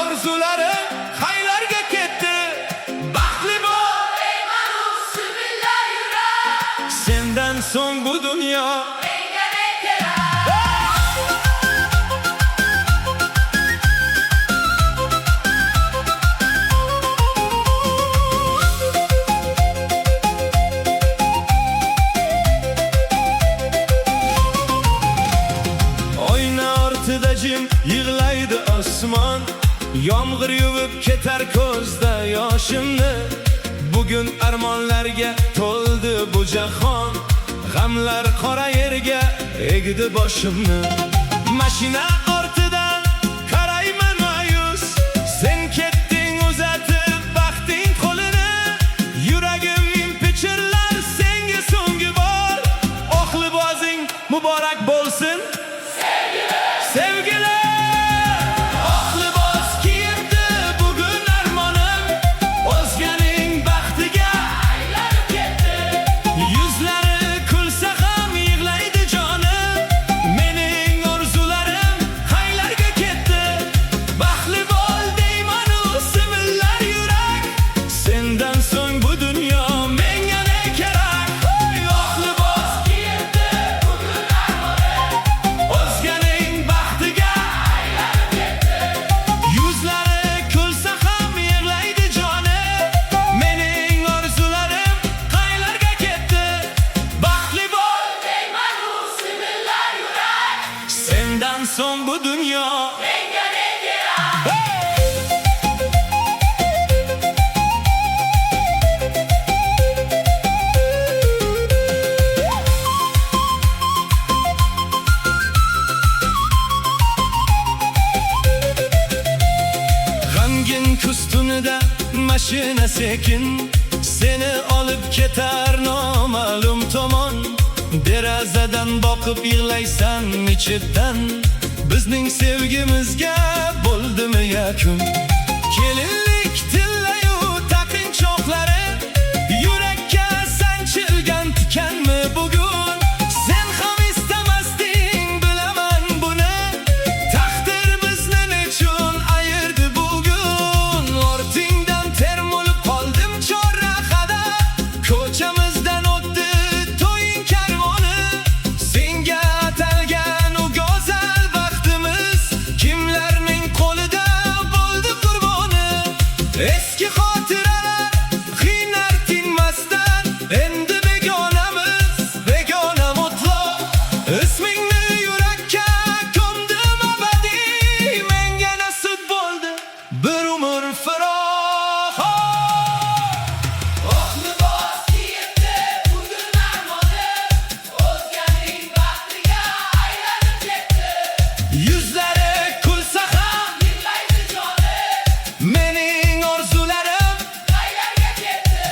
orzularim qaylarga ketdi? Baxtli bo'l ey ma'ruf sevillar yurak, sendan so'ng bu dunyo menga ne kerak? Jim yig'laydi osmon, yomg'ir yuvib ketar ko'zda yoshimni. Bugun armonlarga to'ldi bu jahon, g'amlar qora yerga egdi boshimni. Mashina ortidan qarayman ma'yus, sen ketding uzatib baxting qo'lini. Yuragim pichirlar senga so'nggi bor, oq libosing muborak bo'lsin sevgiler. Oq libos kiyibdi bugun armonim, o'zganing baxtiga aylanib ketdi. Yuzlari kulsa ham yig'laydi jonim, mening orzularim qaylarga ketdi? Baxtli bo'l deyman-u sevillar yurak, sendan so'ng bu dunyo menga ne kerak? Oq libos kiyibdi bugun armonim, o'zganing sendan so'ng bu dunyo menga ne kerak? G'amgin kuz tunida mashina sekin seni olib ketar noma'lum tomon. Derazadan boqib yig'laysan ichidan, bizning sevgimizga bo'ldimi yakun? Kelinlik tillayu taqinchoqlari, yurakka sanchilgan tikanmi bugun? Sen ham istamasding bilaman buni, taqdir bizni nechun ayirdi bugun? Ortingdan termulib qoldim chorrahada, ko'chamizdan o'tdi to'ying karvoni. Senga atalgan u go'zal baxtimiz kimlarning qo'lida bo'ldi qurboni? Eski xotiralar qiynar tinmasdan, endi begonamiz, begona mutlaq. Ismingni yurakka ko'mdim abadiy, menga nasib bo'ldi bir umr firoq. Oq libos kiyibdi bugun armonim, o'zganing baxtiga aylanib ketdi. Yuzlari kulsa ham yig'laydi jonim, mening orzularim qaylarga ketdi?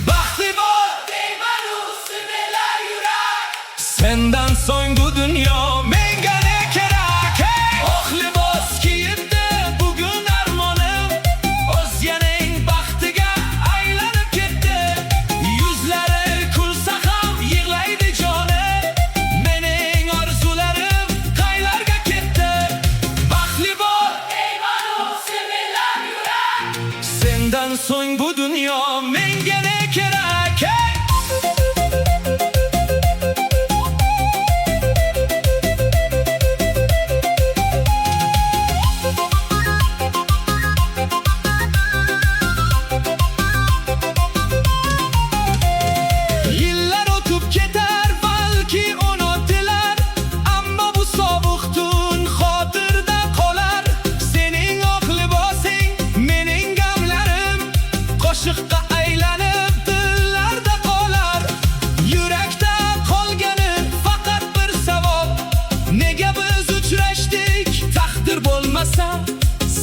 Baxtli bo'l deyman-u sevillar yurak, sendan so'ng bu dunyo menga ne kerak? Oq libos kiyibdi bugun armonim, o'zganing baxtiga aylanib ketdi. Yuzlari kulsa ham yig'laydi jonim, mening orzularim qaylarga ketdi? Baxtli bo'l deyman-u sevillar yurak, sendan so'ng bu dunyo menga ne kerak? Yillar o'tib ketar balki unutilar, ammo bu sovuq tun xotirda qolar. Sening oq libosing mening gamlarim, qo'shiqqa aylanib dillarda qolar. Yurakda qolgani faqat bir savol, nega biz uchrashdik taqdir bo'lmasa?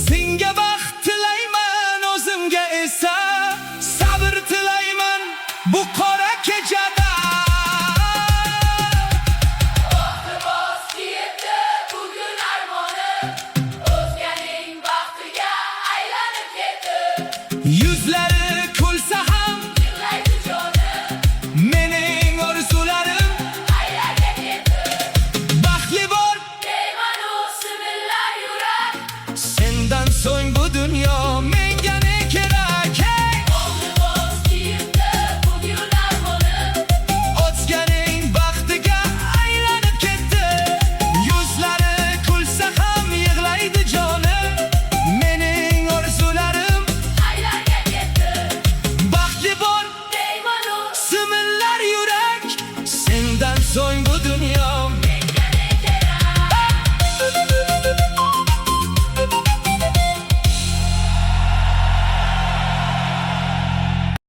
Senga baxt tilayman, o'zimga esa sabr tilayman bu qora kechada. Oq libos kiyibdi bugun armonim, o'zganing baxtiga aylanib ketdi. Yuzlari